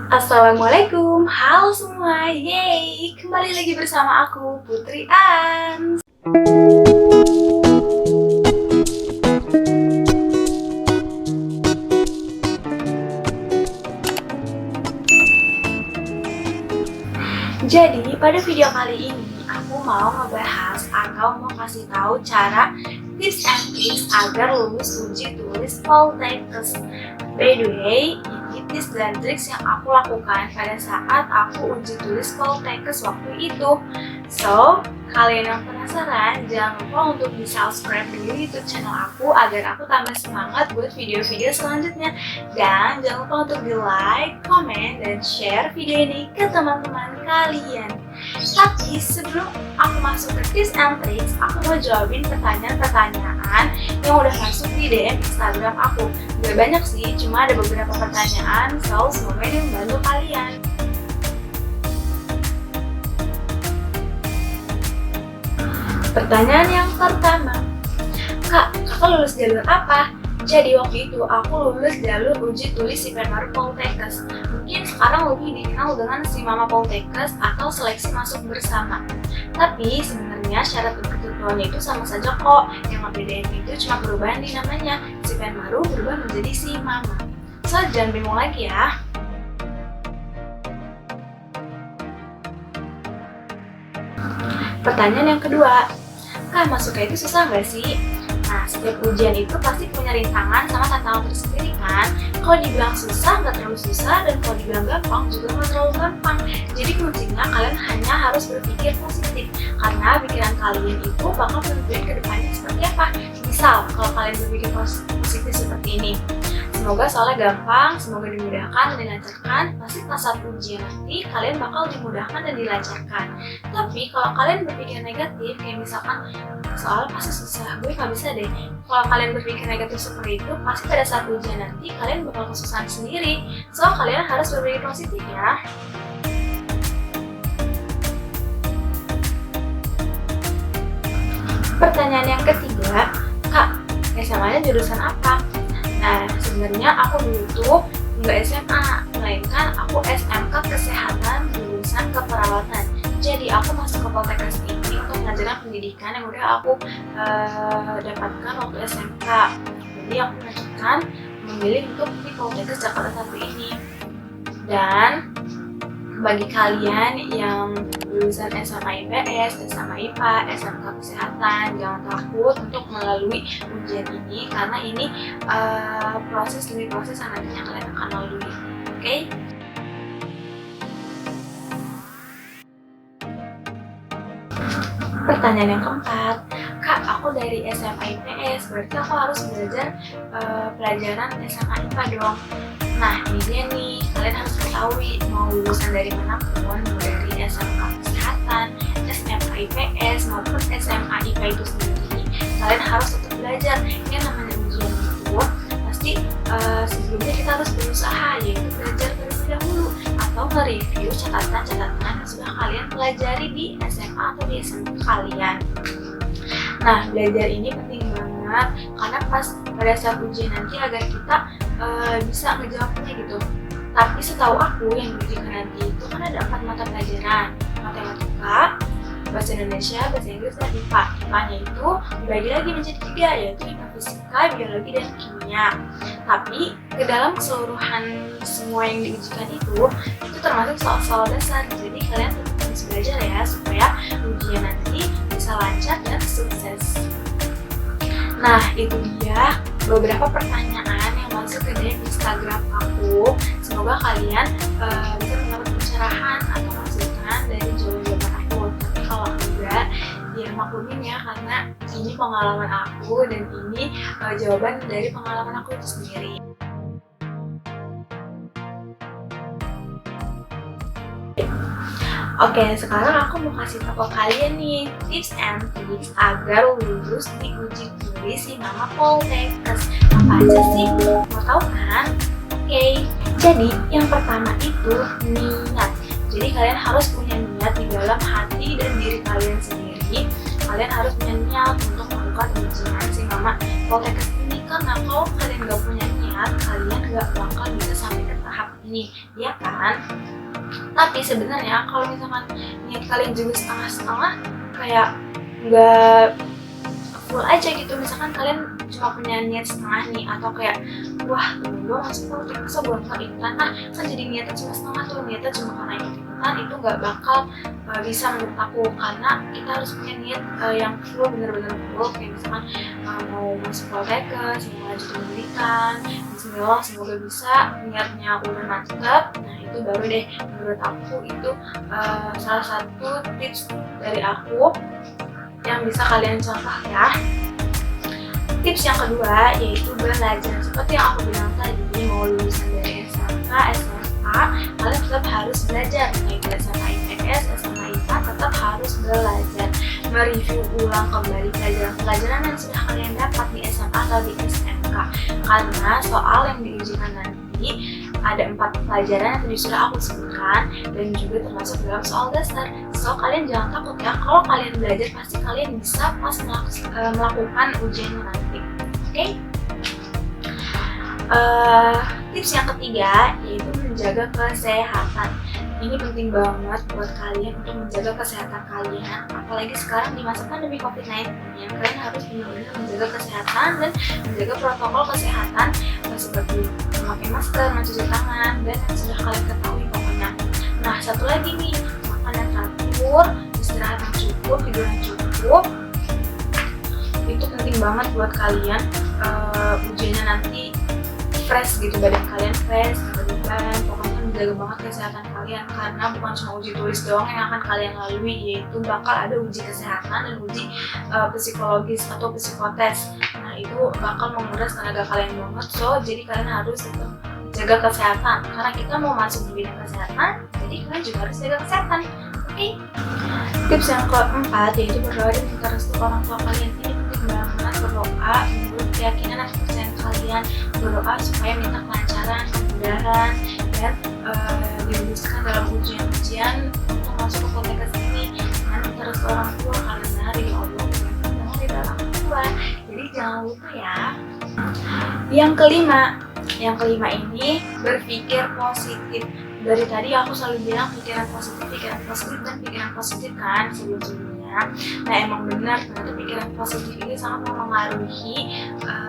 Assalamualaikum, halo semua, yeay! Kembali lagi bersama aku, Putri Ans. Jadi, pada video kali ini, aku mau ngebahas atau mau kasih tahu cara tips and tricks agar lulus uji tulis Poltekkes. By the way, ini tips dan triks yang aku lakukan pada saat aku uji tulis Poltekkes waktu itu. So, kalian yang penasaran, jangan lupa untuk di-subscribe dulu YouTube channel aku agar aku tambah semangat buat video-video selanjutnya. Dan jangan lupa untuk di-like, komen, dan share video ini ke teman-teman kalian. Tapi sebelum aku masuk ke tips and tricks, aku mau jawabin pertanyaan-pertanyaan yang udah masuk di DM Instagram aku. Gak banyak sih, cuma ada beberapa pertanyaan, so semoga ini membantu kalian. Pertanyaan yang pertama, Kak, kakak lulus jalur apa? Jadi waktu itu aku lulus jalur uji tulis SIPENMARU Poltekkes. Mungkin sekarang lebih dikenal dengan SIMAMA Poltekkes atau seleksi masuk bersama. Tapi sebenarnya syarat ketentuannya itu sama saja kok. Yang membedakan itu cuma perubahan di namanya. SIPENMARU berubah menjadi SIMAMA. So jangan bingung lagi ya. Pertanyaan yang kedua, Kak, masuknya itu susah nggak sih? Nah, setiap ujian itu pasti punya rintangan sama tantangan tersendiri kan? Kalau dibilang susah, nggak terlalu susah, dan kalau dibilang gampang, juga nggak terlalu gampang. Jadi kuncinya kalian hanya harus berpikir positif, karena pikiran kalian itu bakal menentuin ke depannya seperti apa. Misal, kalau kalian berpikir positif seperti ini, semoga soalnya gampang, semoga dimudahkan dan dilancarkan, pasti pas saat ujian nanti kalian bakal dimudahkan dan dilancarkan. Tapi kalau kalian berpikir negatif, kayak misalkan soalnya pasti susah, gue gak bisa deh. Kalau kalian berpikir negatif seperti itu, pasti pada saat ujian nanti kalian bakal kesusahan sendiri. So, kalian harus berpikir positif ya. Pertanyaan yang ketiga, Kak, SMA-nya jurusan apa? Nah, sebenarnya aku dulu tuh nggak SMA, melainkan aku SMK Kesehatan jurusan Keperawatan. Jadi aku masuk ke Poltekkes ini untuk mengajarkan pendidikan yang udah aku dapatkan waktu SMK. Jadi aku melanjutkan memilih untuk di Poltekkes Jakarta 1 ini. Dan bagi kalian yang lulusan SMA IPS, SMA IPA, SMK Kesehatan, jangan takut untuk melalui ujian ini karena ini proses demi proses yang nantinya kalian akan lalui. Oke? Pertanyaan yang keempat, Kak, aku dari SMA IPS, berarti aku harus belajar pelajaran SMA IPA dong. Nah, ini dia nih, kalian harus ketahui mau lulusan dari manapun, dari SMK Kesehatan, SMA IPS, maupun SMA IPA itu sendiri, kalian harus tetap belajar. Yang namanya ujian itu, pasti sebelumnya kita harus berusaha, yaitu belajar terlebih dahulu, atau nge-review catatan-catatan yang sudah kalian pelajari di SMA atau di SMK kalian. Nah, belajar ini penting banget, karena pas pada saat ujian nanti agar kita bisa ngejawabnya gitu. Tapi setahu aku yang diujikan nanti itu kan ada 4 mata pelajaran, matematika, bahasa Indonesia, bahasa Inggris, dan IPA. IPA-nya itu dibagi lagi menjadi 3, yaitu IPA fisika, biologi, dan kimia. Tapi ke dalam keseluruhan semua yang diujikan itu termasuk soal-soal dasar. Jadi kalian tetap harus belajar ya supaya ujian nanti bisa lancar dan sukses. Nah, itu dia beberapa pertanyaan yang masuk ke DM Instagram aku. Semoga kalian bisa mendapat pencerahan atau masukan dari jawaban aku. Tapi kalau enggak, ya maklumin ya, karena ini pengalaman aku dan ini jawaban dari pengalaman aku itu sendiri. Oke, sekarang aku mau kasih tahu kalian nih tips and tricks agar lulus di uji tulis SIMAMA Poltekkes. Apa aja sih? Mau tahu kan? Oke, jadi yang pertama itu niat. Jadi kalian harus punya niat di dalam hati dan diri kalian sendiri. Kalian harus punya niat untuk melakukan ujian SIMAMA Poltekkes ini, karena kalau kalian nggak punya niat, kalian nggak bakal bisa sampai ke tahap ini, ya kan? Tapi sebenarnya kalau misalkan niat kalian juga setengah-setengah, kayak nggak full aja gitu, misalkan kalian cuma punya niat setengah nih, atau kayak wah temen gue masuk politik masa gue nggak ikutan, kan jadi niatnya cuma setengah tuh, niatnya cuma karena ikutan, itu nggak bakal bisa menurut aku, karena kita harus punya niat yang full, bener-bener full, kayak misalkan mau masuk politik, mau lanjut pendidikan, bismillah semoga bisa, niatnya udah mantap. Nah itu baru deh menurut aku itu salah satu tips dari aku yang bisa kalian contoh ya. Tips yang kedua yaitu belajar. Seperti yang aku bilang tadi, mau lulusan dari SMK, SMA, kalian tetap harus belajar. Baik dari SMA IPS, SMA IPA, tetap harus belajar. Mereview ulang kembali pelajaran-pelajaran yang sudah kalian dapat di SMA atau di SMK. Karena soal yang diujikan nanti ada 4 pelajaran yang tadi sudah aku sebutkan, dan juga termasuk dalam soal dasar. So kalian jangan takut ya, kalau kalian belajar pasti kalian bisa pas melakukan ujiannya nanti. Oke? Tips yang ketiga yaitu menjaga kesehatan. Ini penting banget buat kalian untuk menjaga kesehatan kalian, apalagi sekarang di masa pandemi COVID-19 ya. Kalian harus benar-benar menjaga kesehatan dan menjaga protokol kesehatan seperti memakai masker, mencuci tangan, dan yang sudah kalian ketahui pokoknya. Nah satu lagi nih, makan yang teratur, istirahat yang cukup, tidur yang cukup, itu penting banget buat kalian. Ujiannya nanti fresh gitu, badan kalian fresh, beban, pokoknya menjaga banget kesehatan kalian, karena bukan cuma uji tulis doang yang akan kalian lalui, yaitu bakal ada uji kesehatan dan uji psikologis atau psikotes. Nah itu bakal menguras tenaga kalian banget, so jadi kalian harus tetap jaga kesehatan, karena kita mau masuk di bidang kesehatan, jadi kalian juga harus jaga kesehatan. Oke? Tips yang keempat yaitu berdoa dan minta restu orang tua kalian. Ini penting banget, berdoa menurut keyakinan dan kepercayaan kalian, berdoa supaya minta kelancaran, kemudahan, dan diluluskan dalam ujian-ujian untuk masuk ke politik ini. Dan minta restu orang tua karena dari Allah bukan dari orang tua. Jadi jangan lupa ya. Yang kelima ini berpikir positif. Dari tadi aku selalu bilang pikiran positif kan sebelum-sebelumnya. Nah emang benar, ternyata pikiran positif ini sangat mempengaruhi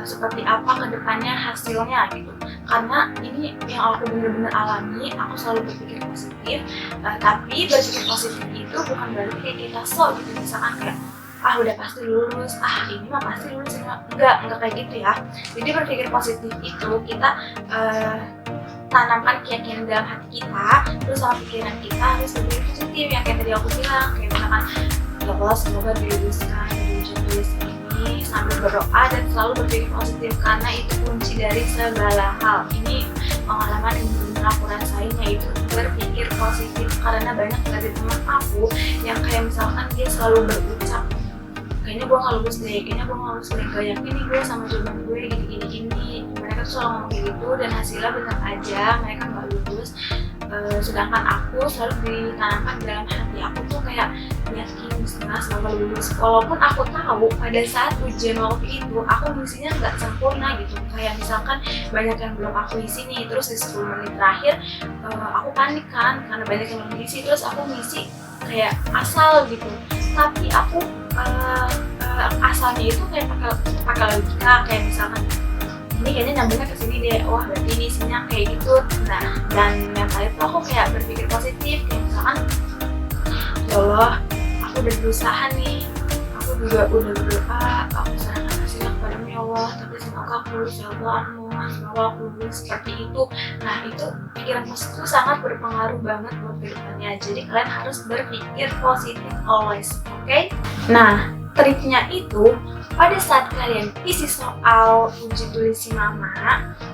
seperti apa kedepannya hasilnya gitu. Karena ini yang aku benar-benar alami, aku selalu berpikir positif. Tapi berpikir positif itu bukan berarti kayak kita sok gitu, misalkan kayak udah pasti lulus, ini mah pasti lulus, enggak kayak gitu ya. Jadi berpikir positif itu kita tanamkan keyakinan dalam hati kita, terus sama pikiran kita harus berpikir positif, yang kayak tadi aku bilang, kayak misalkan ya Allah semoga diluluskan dari ujian tulis ini, sambil berdoa dan selalu berpikir positif, karena itu kunci dari segala hal. Ini pengalaman yang benar aku rasain, yaitu berpikir positif, karena banyak dari teman aku yang kayak misalkan dia selalu berucap kayaknya gue gak lulus deh, gak yakin nih gue sama jawaban gue gini. Mereka tuh selalu ngomong kayak gitu, dan hasilnya benar aja mereka gak lulus. Sedangkan aku selalu ditanamkan dalam hati aku tuh kayak yakin semoga lulus, walaupun aku tahu pada saat ujian waktu itu aku ngisinya gak sempurna gitu. Kayak misalkan banyak yang belum aku isi nih, terus di 10 menit terakhir aku panik kan karena banyak yang belum diisi, terus aku ngisi kayak asal gitu. Tapi aku asalnya itu kayak pakai logika, kayak misalkan ini kayaknya nyambungnya ke sini deh, wah berarti ini isinya kayak gitu. Nah, dan yang kali itu aku kayak berpikir positif, kayak misalkan ya Allah, aku udah berusaha nih, aku juga udah berdoa, aku serahkan hasilnya kepadamu ya Allah, tapi semoga aku lulus ya Allah, semoga aku lulus, seperti itu. Nah itu pikiran positif itu sangat berpengaruh banget buat kedepannya, jadi kalian harus berpikir positif always, oke? Nah triknya itu pada saat kalian isi soal uji tulis si mama,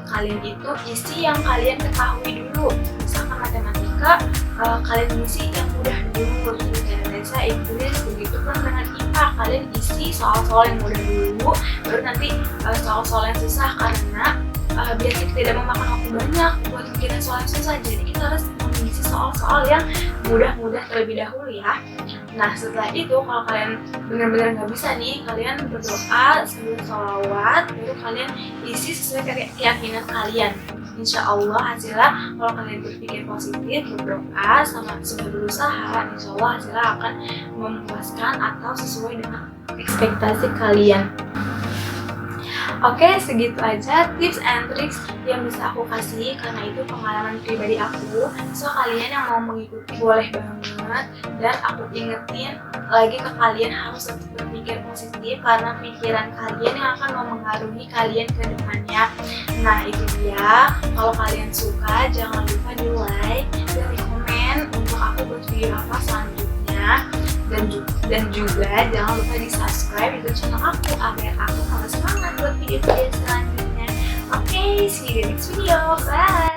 kalian itu isi yang kalian ketahui dulu. Misalkan matematika, kalian isi yang mudah dulu, bahasa Inggris, begitu kan dengan IPA, kalian isi soal-soal yang mudah dulu, baru nanti soal-soal yang susah, karena biar kita tidak memakan waktu banyak buat mikirin soal yang susah, jadi kita harus mengisi soal-soal yang mudah-mudah terlebih dahulu ya. Nah setelah itu kalau kalian benar-benar nggak bisa nih, kalian berdoa sambil sholawat, baru kalian isi sesuai keyakinan kalian. insya Allah hasilnya kalau kalian berpikir positif, berdoa, sama sudah berusaha, insya Allah hasilnya akan memuaskan atau sesuai dengan ekspektasi kalian. Oke, segitu aja tips and tricks yang bisa aku kasih karena itu pengalaman pribadi aku. So kalian yang mau mengikuti boleh banget, dan aku ingetin lagi ke kalian harus tetap berpikir positif karena pikiran kalian yang akan mempengaruhi kalian ke depannya. Nah itu dia, kalau kalian suka jangan lupa di like dan di komen untuk aku buat video apa selanjutnya, dan juga jangan lupa di subscribe YouTube channel aku agar aku tambah semangat buat video-video selanjutnya. Oke, see you in the next video, bye.